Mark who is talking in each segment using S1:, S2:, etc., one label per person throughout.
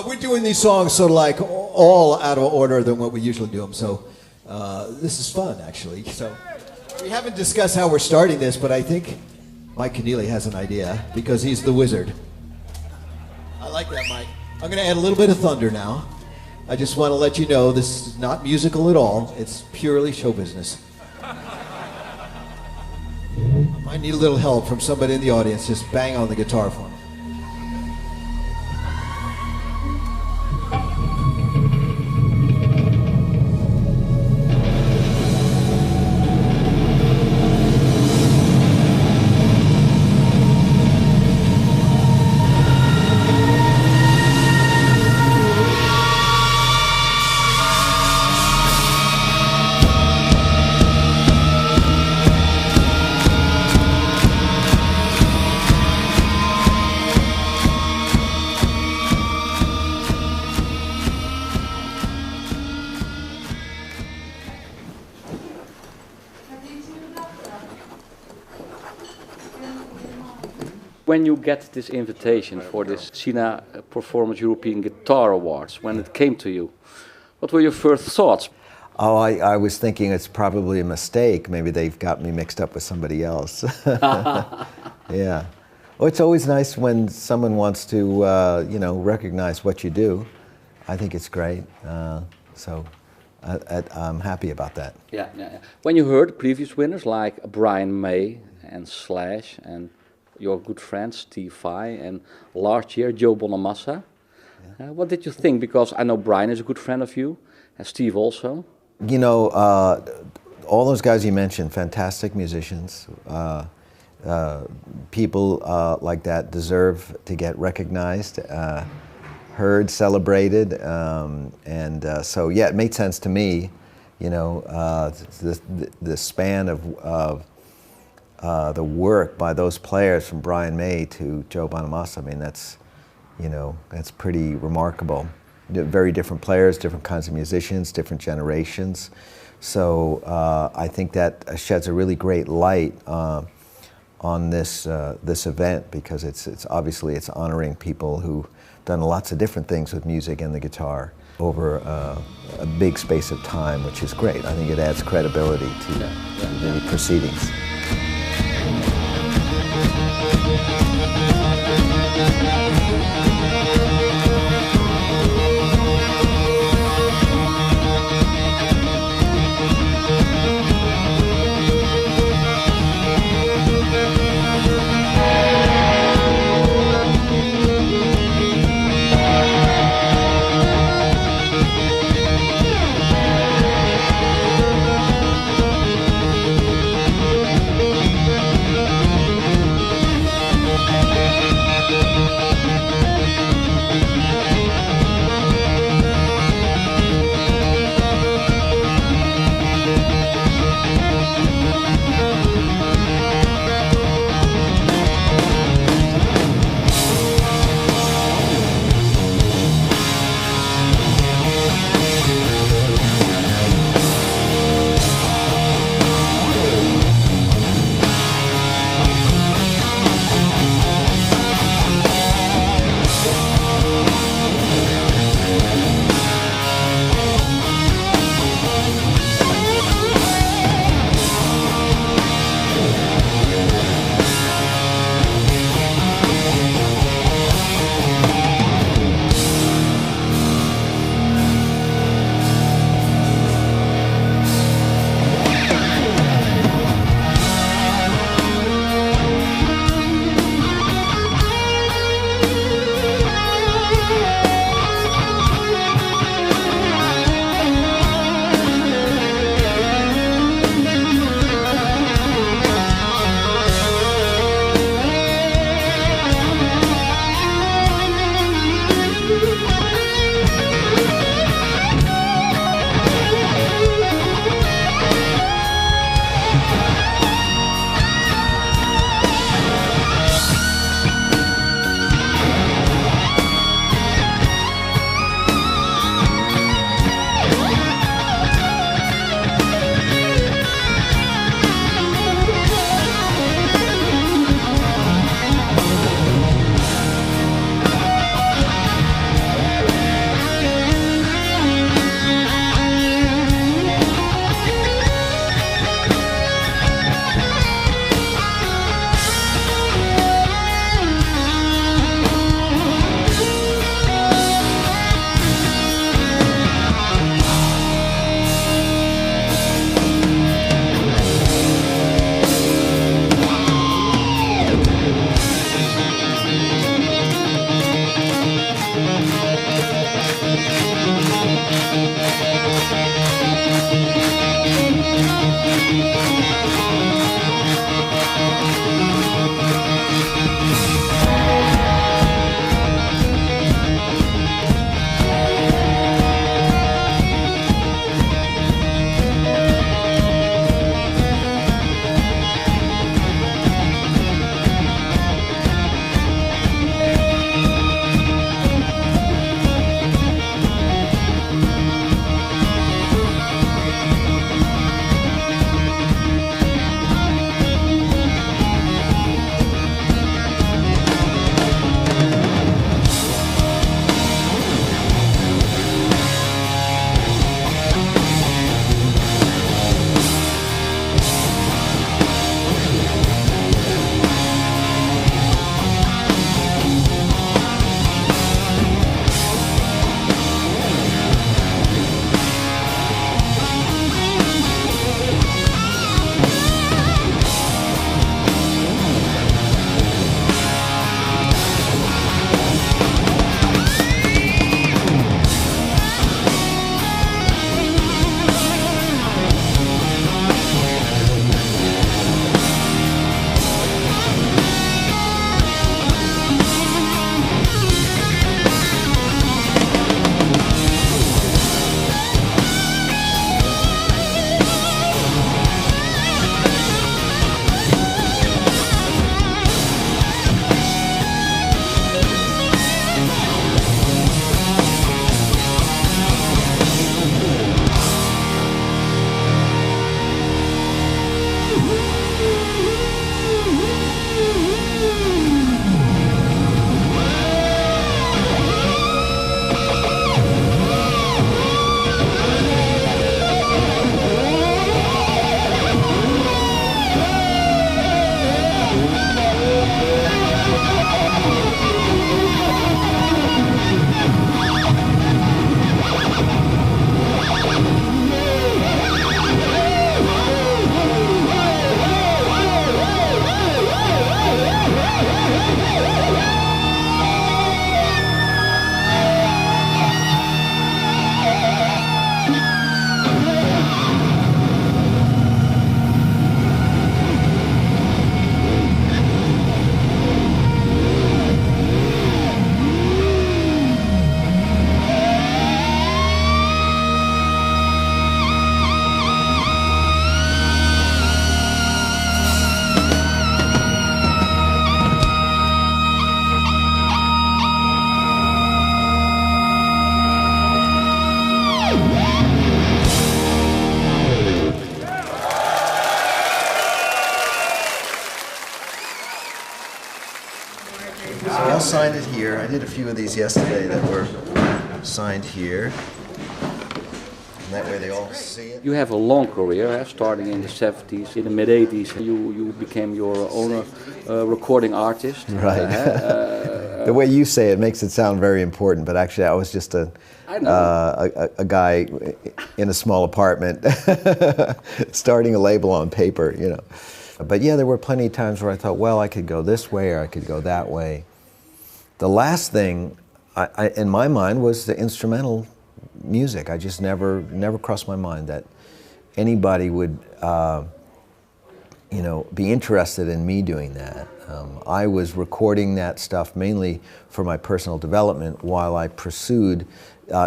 S1: We're doing these songs sort of like all out of order than what we usually do them. So this is fun, actually. So we haven't discussed how we're starting this, but I think Mike Keneally has an idea because he's the wizard. I like that, Mike. I'm going to add a little bit of thunder now. I just want to let you know this is not musical at all. It's purely show business. I might need a little help from somebody in the audience. Just bang on the guitar for me.
S2: When you get this invitation for this SEGA Performance European Guitar Awards, when it came to you, what were your first thoughts?
S3: Oh, I was thinking it's probably a mistake. Maybe they've got me mixed up with somebody else. Yeah. Well, it's always nice when someone wants to, you know, recognize what you do. I think it's great. So I'm happy about that.
S2: Yeah, yeah, yeah. When you heard previous winners like Brian May and Slash and your good friend Steve Vai and last year Joe Bonamassa, what did you think? Because I know Brian is a good friend of you, and Steve also.
S3: You know, all those guys you mentioned, fantastic musicians. People like that deserve to get recognized, heard, celebrated, so yeah, it made sense to me. You know, the span of the work by those players from Brian May to Joe Bonamassa. I mean, that's, you know, that's pretty remarkable. Very different players, different kinds of musicians, different generations. So I think that sheds a really great light on this this event, because it's obviously it's honoring people who've done lots of different things with music and the guitar over a big space of time, which is great. I think it adds credibility to the proceedings. signed it here. I did a few of these yesterday that were signed here. And that way they all see it.
S2: You have a long career, starting in the 70s, in the mid-80s. You became your own recording artist.
S3: Right. The way you say it makes it sound very important, but actually I was just a guy in a small apartment starting a label on paper, you know. But yeah, there were plenty of times where I thought, well, I could go this way or I could go that way. The last thing in my mind was the instrumental music. I just never crossed my mind that anybody would be interested in me doing that. I was recording that stuff mainly for my personal development while I pursued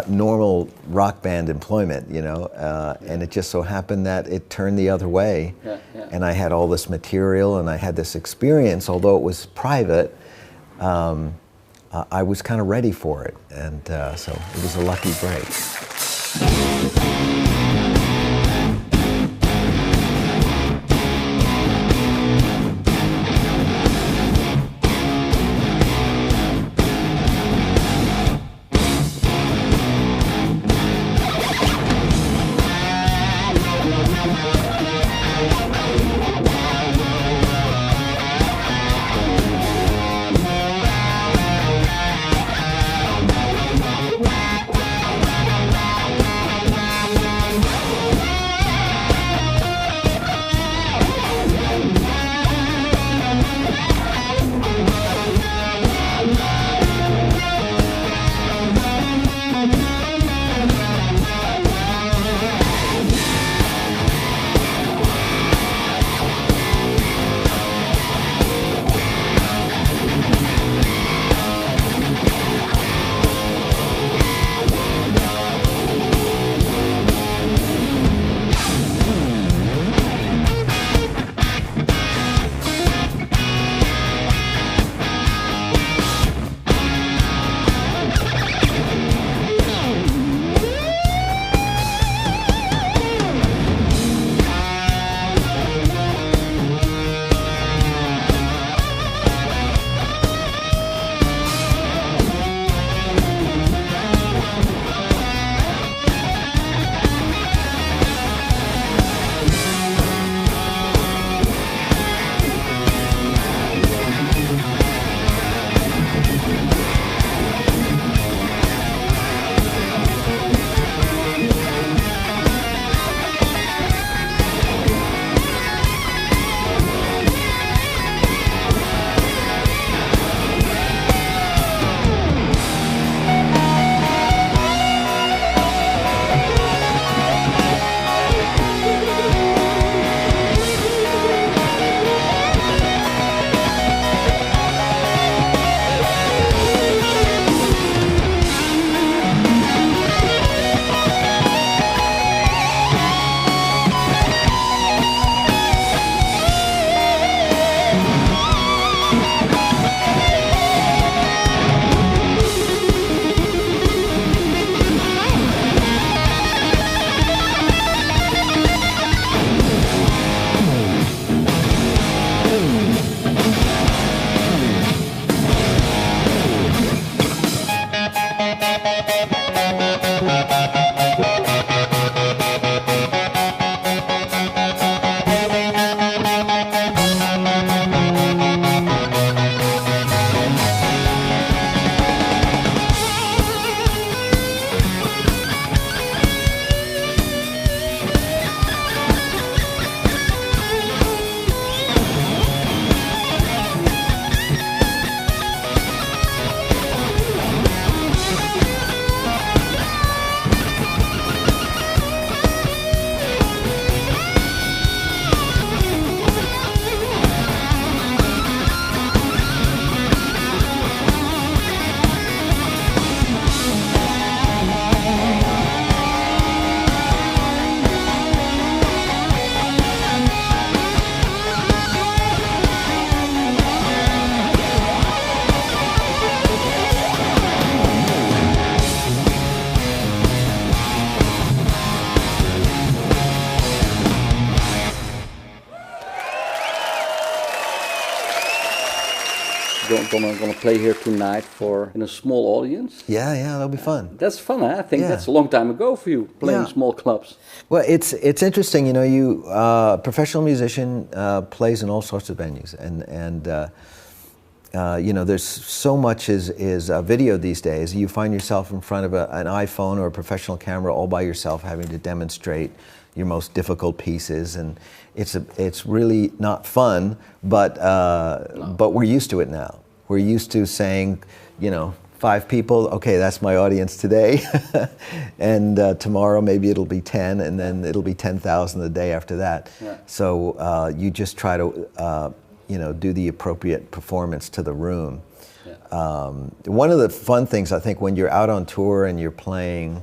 S3: normal rock band employment, and it just so happened that it turned the other way. And I had all this material and I had this experience, although it was private. I was kind of ready for it, and so it was a lucky break.
S2: gonna play here tonight for in a small audience.
S3: Yeah, that'll be fun.
S2: That's fun, huh? I think
S3: Yeah.
S2: that's a long time ago for you playing
S3: Yeah.
S2: small clubs.
S3: Well, it's interesting, you know. You professional musician plays in all sorts of venues, and you know, there's so much is video these days. You find yourself in front of an iPhone or a professional camera all by yourself, having to demonstrate your most difficult pieces, and it's really not fun. But but we're used to it now. We're used to saying, you know, 5 people, okay, that's my audience today, and tomorrow maybe it'll be 10, and then it'll be 10,000 the day after that.
S2: Yeah.
S3: So you just try to, you know, do the appropriate performance to the room.
S2: Yeah.
S3: One of the fun things, I think, when you're out on tour and you're playing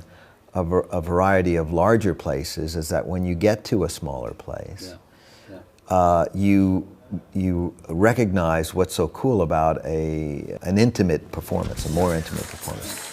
S3: a variety of larger places, is that when you get to a smaller place, you recognize what's so cool about an intimate performance, a more intimate performance.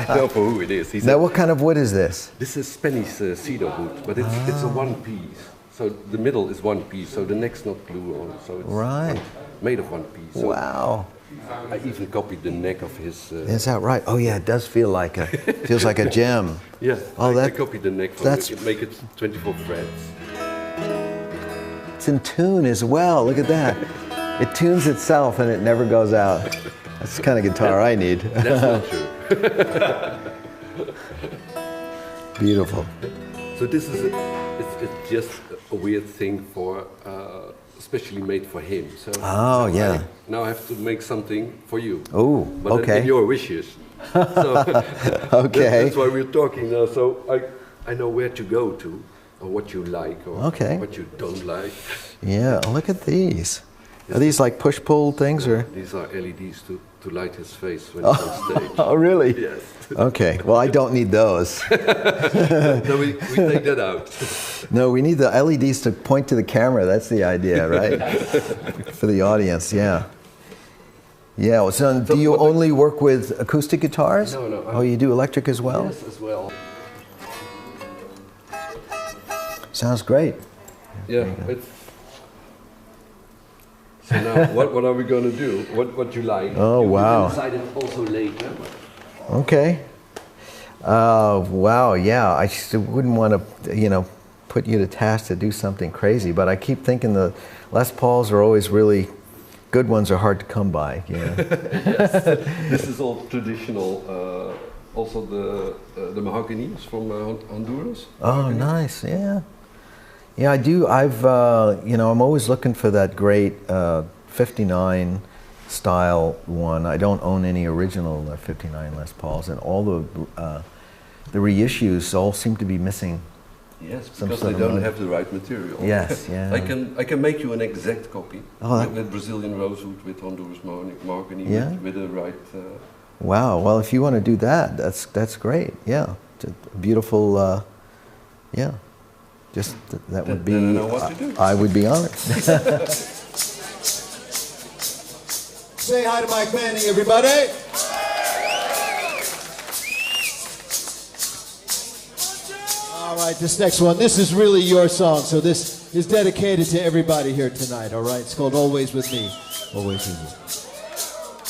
S4: I know for who it is. He
S3: Now,
S4: said,
S3: what kind of wood is this?
S4: this is Spanish cedar wood, but it's a one piece. So the middle is one piece, so the neck's not glue on. So it's
S3: Right.
S4: made of one piece. So
S3: Wow.
S4: I even copied the neck of his.
S3: Is that right? Oh yeah, it does feel like feels like a gem.
S4: Yeah,
S3: Oh,
S4: I copied the neck from
S3: that's-
S4: it. Make it 24 threads.
S3: It's in tune as well. Look at that. It tunes itself and it never goes out. That's the kind of guitar I need.
S4: That's not true.
S3: Beautiful.
S4: So this is it's just a weird thing for especially made for him. So
S3: Oh, yeah.
S4: now I have to make something for you.
S3: Oh,
S4: But
S3: okay.
S4: in your wishes. So
S3: Okay.
S4: that's why we're talking now. So I know where to go to, or what you like, or
S3: Okay.
S4: what you don't like.
S3: Yeah, look at these. Are these like push-pull things or?
S4: These are LEDs to light his face when he's on stage.
S3: Oh, really?
S4: Yes.
S3: Okay. Well, I don't need those.
S4: No, we take that out.
S3: No, we need the LEDs to point to the camera. That's the idea, right? For the audience, yeah. Yeah. Well, so do you only work with acoustic guitars?
S4: No.
S3: Oh, you do electric as well?
S4: Yes, as well.
S3: Sounds great.
S4: Yeah. So now, what are we going to do? What you like?
S3: Oh,
S4: You
S3: wow.
S4: will decide it also later.
S3: Okay. Wow. Yeah. I just wouldn't want to, put you to task to do something crazy, but I keep thinking the Les Pauls are always really good ones are hard to come by. Yeah.
S4: This is all traditional. Also the mahogany is from Honduras.
S3: Oh, nice. Yeah. Yeah, I do. I'm always looking for that great 59 style one. I don't own any original 59 Les Pauls, and all the reissues all seem to be missing.
S4: Yes,
S3: Some
S4: because
S3: sort
S4: they
S3: of
S4: don't
S3: mod-
S4: have the right material.
S3: Yes, yeah.
S4: I can make you an exact copy
S3: Oh,
S4: with Brazilian rosewood, with Honduras mahogany,
S3: Yeah?
S4: with the right.
S3: Wow. Well, if you want to do that, that's great. Yeah. It's a beautiful. Yeah. Just that would be.
S4: Then I know what to do.
S3: I would be honored.
S1: Say hi to Mike Manning, everybody. All right, this next one, this is really your song, so this is dedicated to everybody here tonight, all right? It's called Always With Me. Always With Me.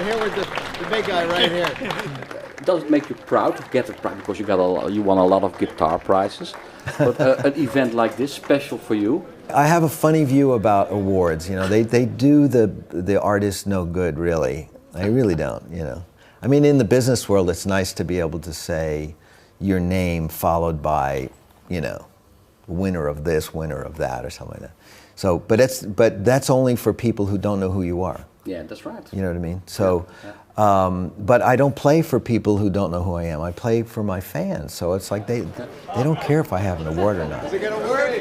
S1: We're here with the big guy right here.
S2: Does it make you proud to get a prize because you won a lot of guitar prizes? But an event like this special for you?
S3: I have a funny view about awards. You know, they do the artist no good, really. They really don't. You know, I mean, in the business world, it's nice to be able to say your name followed by, you know, winner of this, winner of that, or something like that. So, but that's only for people who don't know who you are.
S2: Yeah, that's right.
S3: You know what I mean? So, but I don't play for people who don't know who I am. I play for my fans. So it's like they don't care if I have an award or not.
S1: Is it gonna work?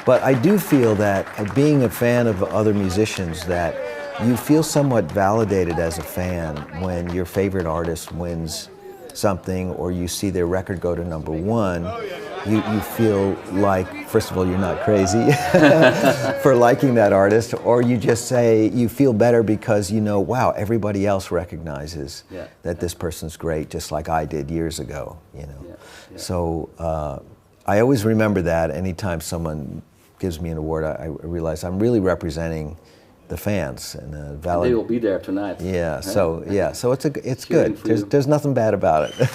S3: But I do feel that being a fan of other musicians, that you feel somewhat validated as a fan when your favorite artist wins something or you see their record go to #1. You feel like, first of all, you're not crazy for liking that artist, or you just say you feel better because you know, wow, everybody else recognizes that this person's great, just like I did years ago. You know, so I always remember that anytime someone gives me an award, I realize I'm really representing the fans and
S2: they will be there tonight.
S3: Yeah, so it's good. There's nothing bad about it.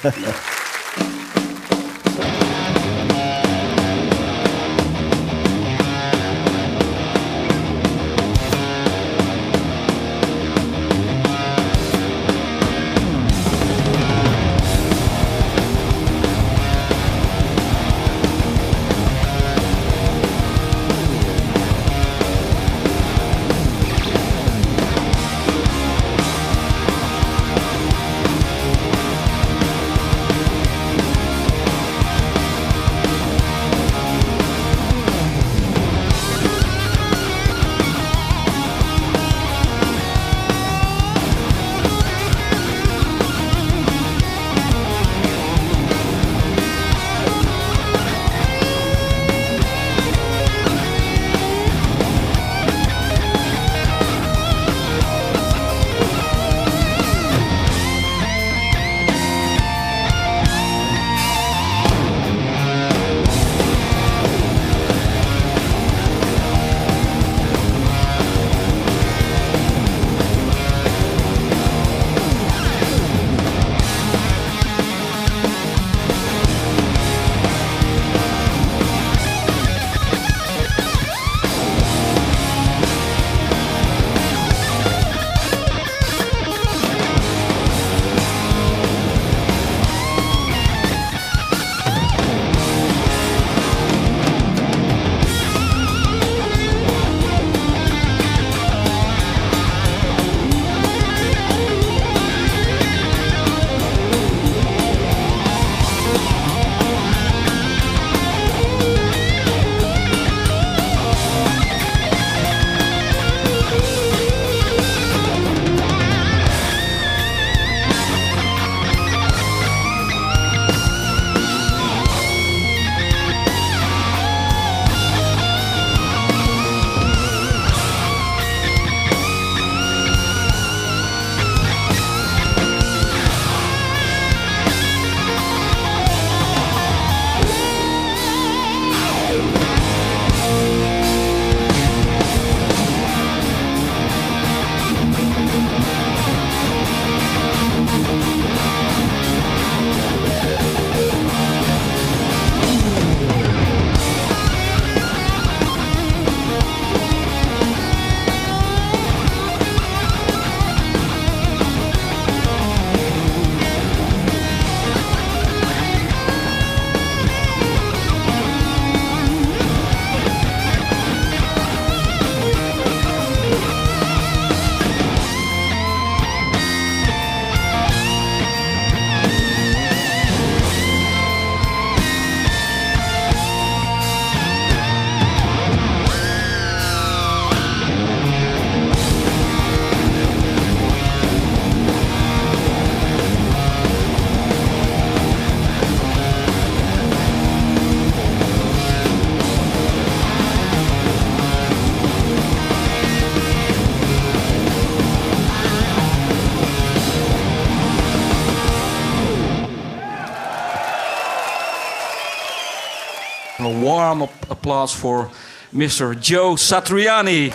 S5: A warm applause for Mr. Joe Satriani.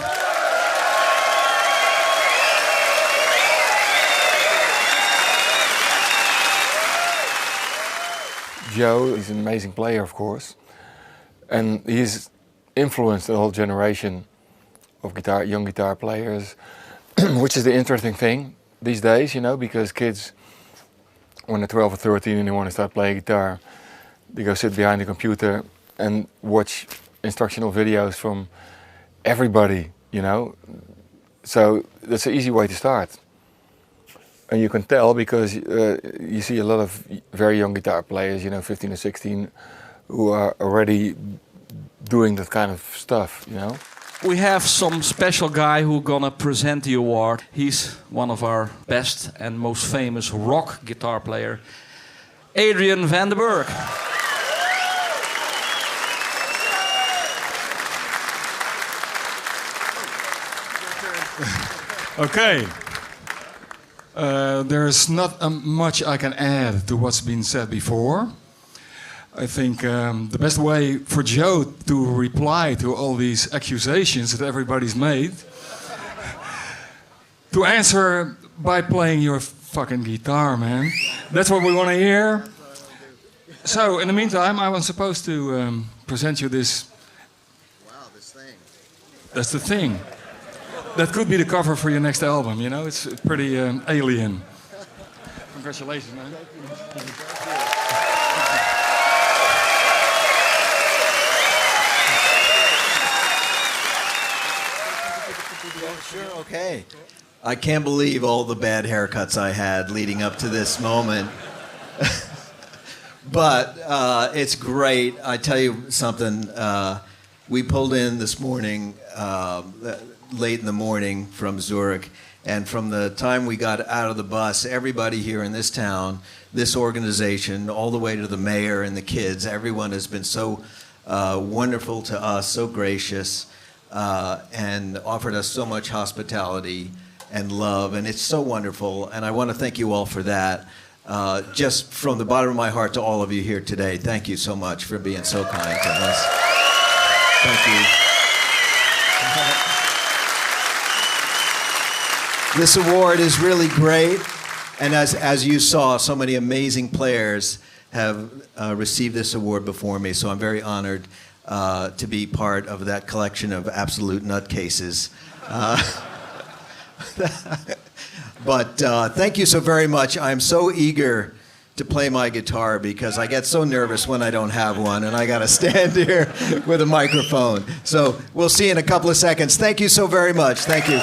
S6: Joe is an amazing player, of course, and he's influenced a whole generation of young guitar players, which is the interesting thing these days, you know, because kids, when they're 12 or 13 and they want to start playing guitar, they go sit behind the computer and watch instructional videos from everybody, you know. So that's an easy way to start. And you can tell because you see a lot of very young guitar players, you know, 15 or 16, who are already doing that kind of stuff, you know.
S5: We have some special guy who's gonna present the award. He's one of our best and most famous rock guitar player, Adrian van den Berg.
S7: Okay. There's not much I can add to what's been said before. I think the best way for Joe to reply to all these accusations that everybody's made, to answer by playing your fucking guitar, man. That's what we want to hear. So, in the meantime, I was supposed to present you this.
S1: Wow, this thing.
S7: That's the thing. That could be the cover for your next album, you know? It's pretty alien. Congratulations, man.
S1: Sure, okay. I can't believe all the bad haircuts I had leading up to this moment. But it's great. I tell you something. We pulled in this morning, late in the morning from Zurich, and from the time we got out of the bus, everybody here in this town, this organization, all the way to the mayor and the kids, everyone has been so wonderful to us, so gracious, and offered us so much hospitality and love, and it's so wonderful, and I want to thank you all for that. Just from the bottom of my heart to all of you here today, thank you so much for being so kind to us. Thank you. This award is really great, and as you saw, so many amazing players have received this award before me, so I'm very honored to be part of that collection of absolute nutcases. But thank you so very much. I'm so eager to play my guitar because I get so nervous when I don't have one and I got to stand here with a microphone. So we'll see in a couple of seconds. Thank you so very much. Thank you.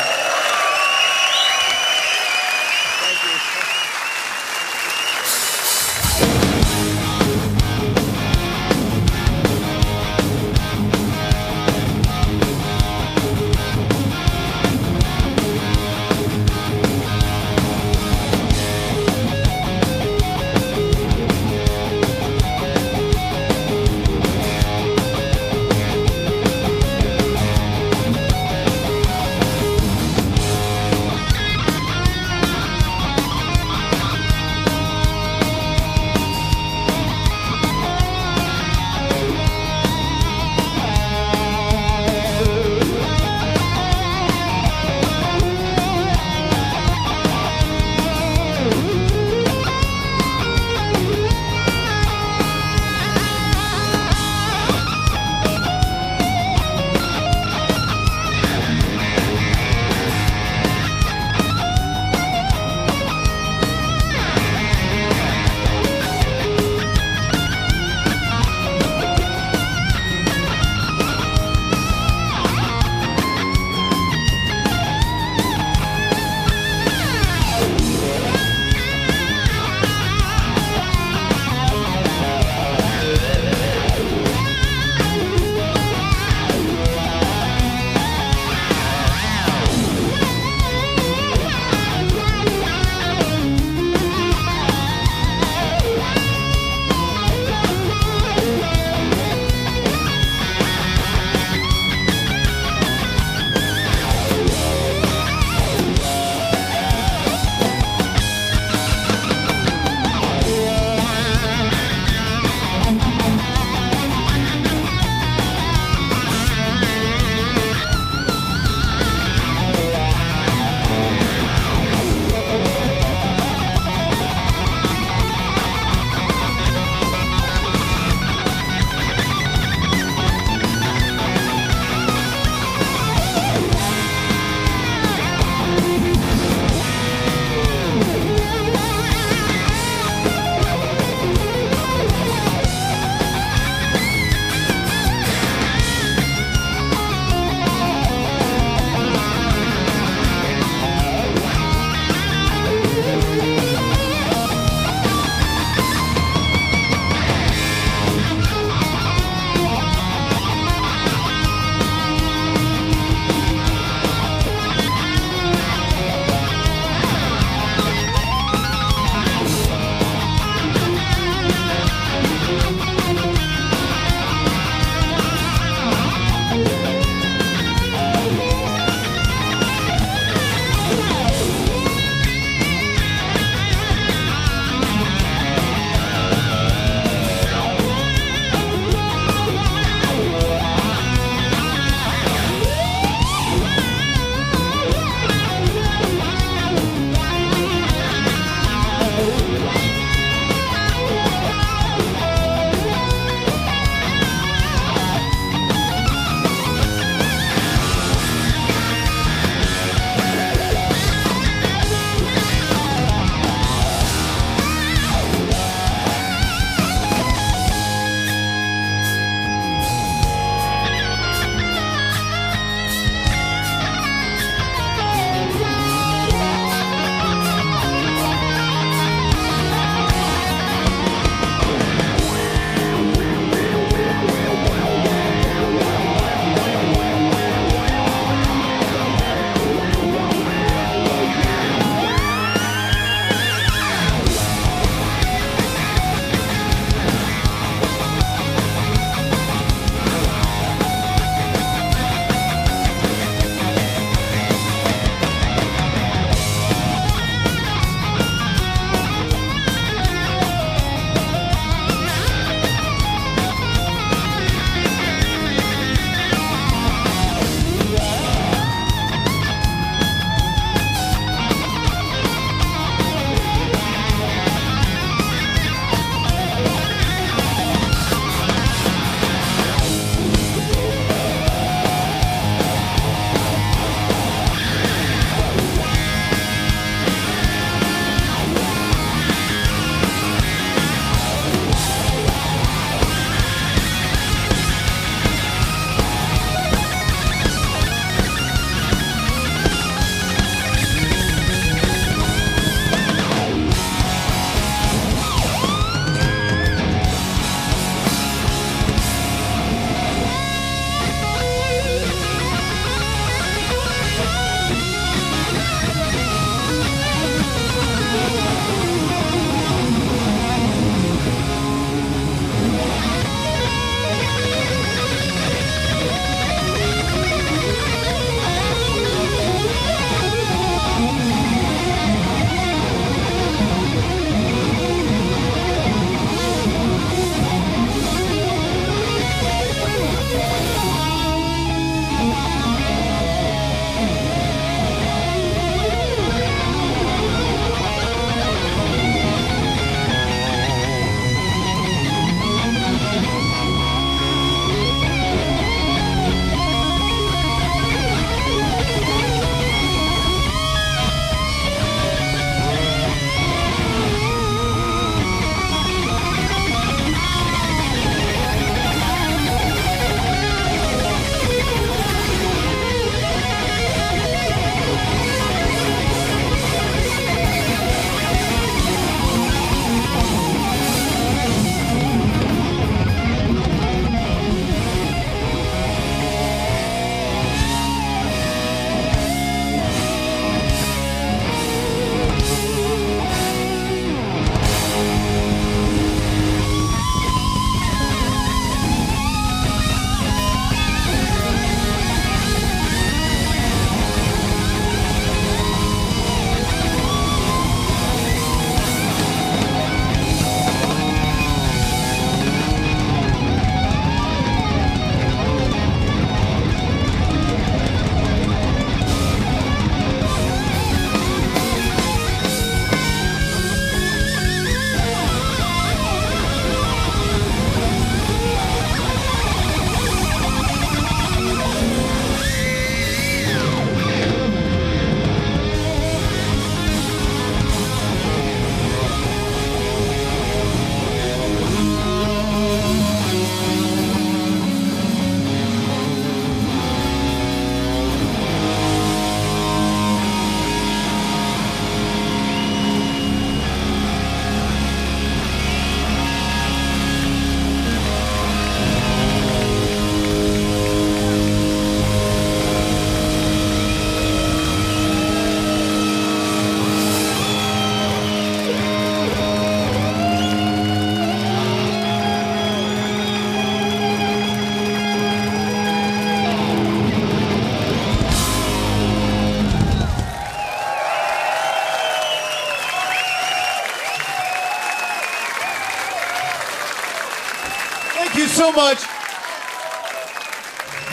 S1: Thank you so much.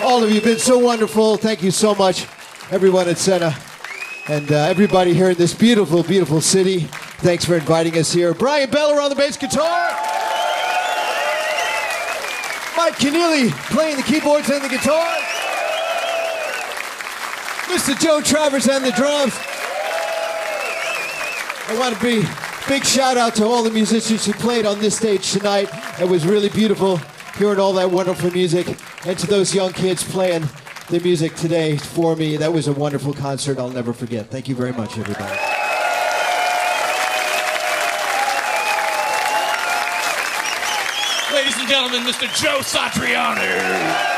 S1: All of you have been so wonderful. Thank you so much, everyone at SEGA, and everybody here in this beautiful, beautiful city. Thanks for inviting us here. Brian Beller on the bass guitar. Mike Keneally playing the keyboards and the guitar. Mr. Joe Travers and the drums. I want to be big shout out to all the musicians who played on this stage tonight. It was really beautiful hearing all that wonderful music. And to those young kids playing the music today for me, that was a wonderful concert I'll never forget. Thank you very much, everybody.
S8: Ladies and gentlemen, Mr. Joe Satriani.